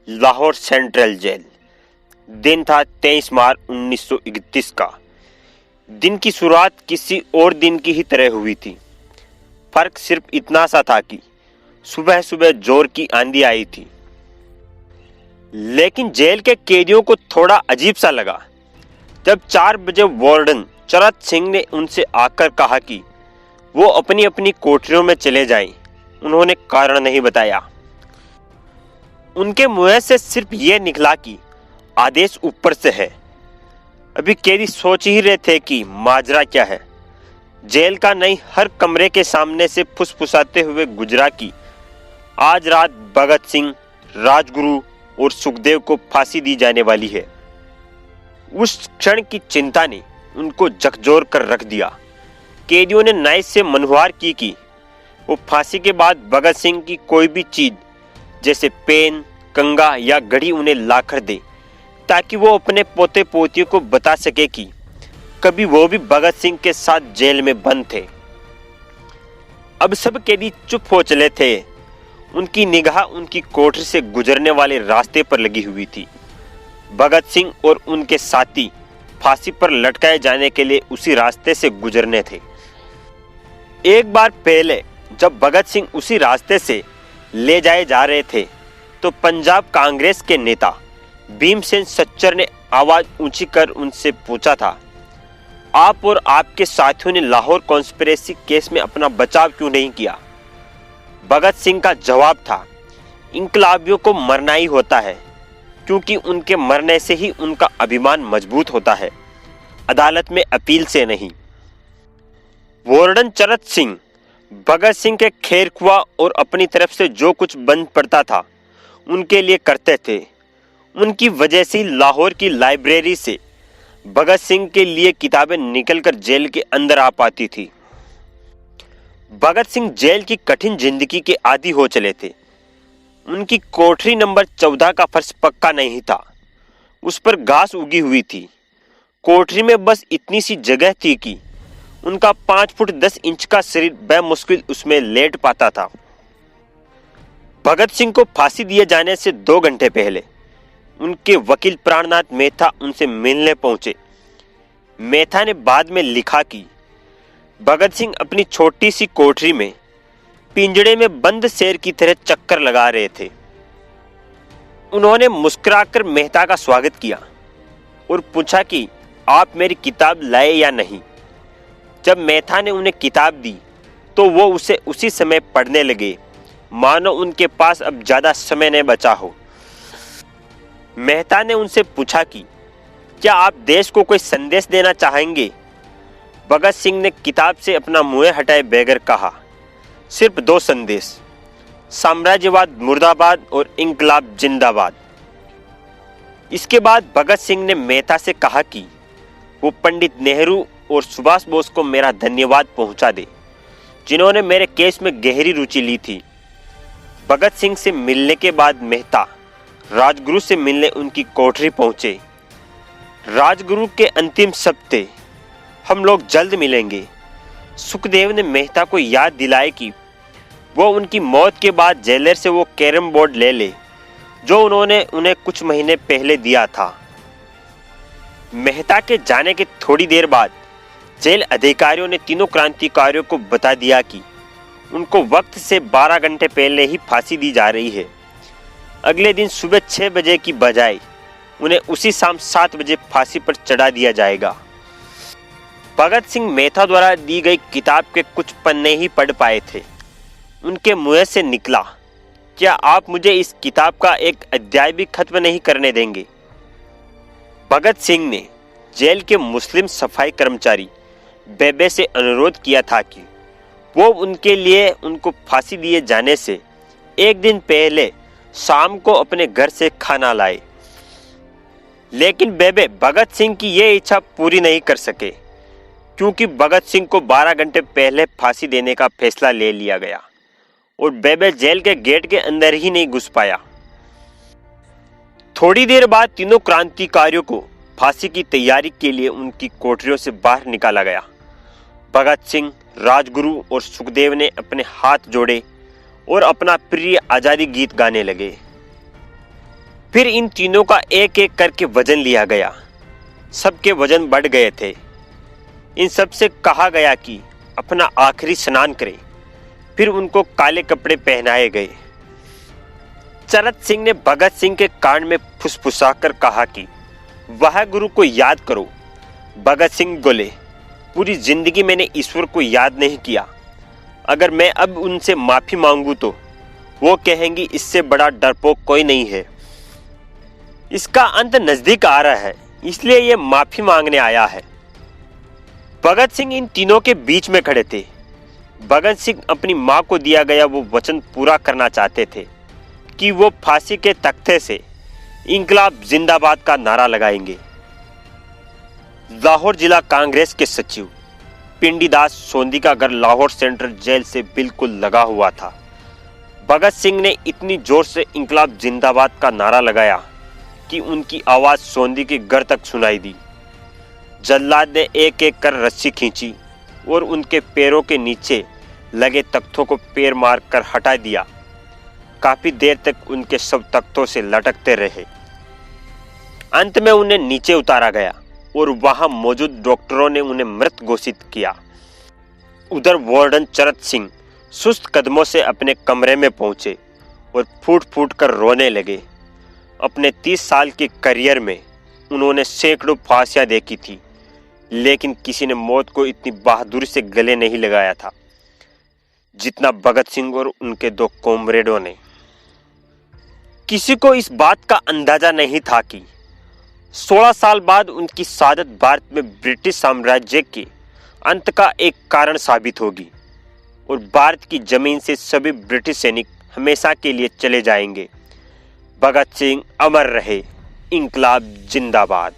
Lahore central jail. दिन था 23 मार्च 1931 का। दिन की शुरुआत किसी और दिन की ही तरह हुई थी। फर्क सिर्फ इतना सा था कि सुबह सुबह जोर की आंधी आई थी। लेकिन जेल के कैदियों को थोड़ा अजीब सा लगा जब 4 बजे वार्डन चरत सिंह ने उनसे आकर कहा कि वो अपनी अपनी कोठरियों में चले जाएं। उन्होंने कारण नहीं बताया। उनके मुंह से सिर्फ ये निकला कि आदेश ऊपर से है। अभी कैदी सोच ही रहे थे कि माजरा क्या है। जेल का नहीं हर कमरे के सामने से फुसफुसाते हुए गुजरा कि आज रात भगत सिंह, राजगुरु और सुखदेव को फांसी दी जाने वाली है। उस क्षण की चिंता ने उनको झकझोर कर रख दिया। कैदियों ने नाइस से मनहुआर की कि वो फांसी के बाद भगत सिंह की कोई भी चीज जैसे पेन, कंगा या घड़ी उन्हें लाकर दे, ताकि वो अपने पोते पोतियों को बता सके कि कभी वो भी भगत सिंह के साथ जेल में बंद थे। अब सब कैदी चुप हो चले थे। उनकी निगाह उनकी कोठरी से गुजरने वाले रास्ते पर लगी हुई थी। भगत सिंह और उनके साथी फांसी पर लटकाए जाने के लिए उसी रास्ते से गुजरने थे। एक बार पहले जब भगत सिंह उसी रास्ते से ले जाए जा रहे थे तो पंजाब कांग्रेस के नेता भीमसेन सच्चर ने आवाज ऊंची कर उनसे पूछा था, आप और आपके साथियों ने लाहौर कॉन्स्पिरेसी केस में अपना बचाव क्यों नहीं किया? भगत सिंह का जवाब था, इंकलाबियों को मरना ही होता है, क्योंकि उनके मरने से ही उनका अभिमान मजबूत होता है, अदालत में अपील से नहीं। वार्डन चरत सिंह भगत सिंह के खैरख्वाह और अपनी तरफ से जो कुछ बन पड़ता था उनके लिए करते थे। उनकी वजह से लाहौर की लाइब्रेरी से भगत सिंह के लिए किताबें निकलकर जेल के अंदर आ पाती थी। भगत सिंह जेल की कठिन जिंदगी के आदी हो चले थे। उनकी कोठरी नंबर 14 का फर्श पक्का नहीं था, उस पर घास उगी हुई थी। कोठरी में बस इतनी सी जगह थी कि उनका 5 फुट 10 इंच का शरीर बेमुश्किल उसमें लेट पाता था। भगत सिंह को फांसी दिए जाने से 2 घंटे पहले उनके वकील प्राणनाथ मेहता उनसे मिलने पहुंचे। मेहता ने बाद में लिखा कि भगत सिंह अपनी छोटी सी कोठरी में पिंजड़े में बंद शेर की तरह चक्कर लगा रहे थे। उन्होंने मुस्कुराकर मेहता का स्वागत किया और पूछा कि आप मेरी किताब लाए या नहीं। जब मेहता ने उन्हें किताब दी तो वो उसे उसी समय पढ़ने लगे, मानो उनके पास अब ज्यादा समय नहीं बचा हो। मेहता ने उनसे पूछा कि क्या आप देश को कोई संदेश देना चाहेंगे? भगत सिंह ने किताब से अपना मुंह हटाए बगैर कहा, सिर्फ 2 संदेश, साम्राज्यवाद मुर्दाबाद और इंकलाब जिंदाबाद। इसके बाद भगत सिंह ने मेहता से कहा कि वो पंडित नेहरू और सुभाष बोस को मेरा धन्यवाद पहुंचा दे, जिन्होंने मेरे केस में गहरी रुचि ली थी। भगत सिंह से मिलने के बाद मेहता राजगुरु से मिलने उनकी कोठरी पहुंचे। राजगुरु के अंतिम शब्द थे, हम लोग जल्द मिलेंगे। सुखदेव ने मेहता को याद दिलाए कि वो उनकी मौत के बाद जेलर से वो कैरम बोर्ड ले ले जो उन्होंने उन्हें कुछ महीने पहले दिया था। मेहता के जाने के थोड़ी देर बाद जेल अधिकारियों ने तीनों क्रांतिकारियों को बता दिया कि उनको वक्त से 12 घंटे पहले ही फांसी दी जा रही है। अगले दिन सुबह 6 बजे की बजाय उन्हें उसी शाम 7 बजे फांसी पर चढ़ा दिया जाएगा। भगत सिंह मेहता द्वारा दी गई किताब के कुछ पन्ने ही पढ़ पाए थे। उनके मुंह से निकला, क्या आप मुझे इस किताब का एक अध्याय भी खत्म नहीं करने देंगे? भगत सिंह ने जेल के मुस्लिम सफाई कर्मचारी बेबे से अनुरोध किया था कि वो उनके लिए उनको फांसी दिए जाने से 1 दिन पहले शाम को अपने घर से खाना लाए। लेकिन बेबे भगत सिंह की ये इच्छा पूरी नहीं कर सके, क्योंकि भगत सिंह को 12 घंटे पहले फांसी देने का फैसला ले लिया गया और बेबे जेल के गेट के अंदर ही नहीं घुस पाया। थोड़ी देर बाद तीनों क्रांतिकारियों को फांसी की तैयारी के लिए उनकी कोठरियों से बाहर निकाला गया। भगत सिंह, राजगुरु और सुखदेव ने अपने हाथ जोड़े और अपना प्रिय आजादी गीत गाने लगे। फिर इन तीनों का एक एक करके वजन लिया गया। सबके वजन बढ़ गए थे। इन सब से कहा गया कि अपना आखिरी स्नान करें। फिर उनको काले कपड़े पहनाए गए। चरत सिंह ने भगत सिंह के कान में फुसफुसाकर कहा कि वह गुरु को याद करो। भगत सिंह बोले, पूरी जिंदगी मैंने ईश्वर को याद नहीं किया। अगर मैं अब उनसे माफी मांगू तो वो कहेंगी इससे बड़ा डरपोक कोई नहीं है। इसका अंत नजदीक आ रहा है, इसलिए ये माफी मांगने आया है। भगत सिंह इन तीनों के बीच में खड़े थे। भगत सिंह अपनी मां को दिया गया वो वचन पूरा करना चाहते थे कि वो फांसी के तख्ते से इंकलाब जिंदाबाद का नारा लगाएंगे। लाहौर जिला कांग्रेस के सचिव पिंडीदास सोंधी का घर लाहौर सेंट्रल जेल से बिल्कुल लगा हुआ था। भगत सिंह ने इतनी जोर से इंकलाब जिंदाबाद का नारा लगाया कि उनकी आवाज सोंधी के घर तक सुनाई दी। जल्लाद ने एक एक कर रस्सी खींची और उनके पैरों के नीचे लगे तख्तों को पैर मारकर हटा दिया। काफी देर तक उनके सब तख्तों से लटकते रहे। अंत में उन्हें नीचे उतारा गया और वहां मौजूद डॉक्टरों ने उन्हें मृत घोषित किया। उधर वार्डन चरत सिंह सुस्त कदमों से अपने कमरे में पहुंचे और फूट फूट कर रोने लगे। अपने 30 साल के करियर में उन्होंने सैकड़ों फांसियां देखी थी, लेकिन किसी ने मौत को इतनी बहादुरी से गले नहीं लगाया था जितना भगत सिंह और उनके 2 कॉमरेडों ने। किसी को इस बात का अंदाजा नहीं था कि 16 साल बाद उनकी शहादत भारत में ब्रिटिश साम्राज्य के अंत का एक कारण साबित होगी और भारत की जमीन से सभी ब्रिटिश सैनिक हमेशा के लिए चले जाएंगे। भगत सिंह अमर रहे। इंकलाब जिंदाबाद।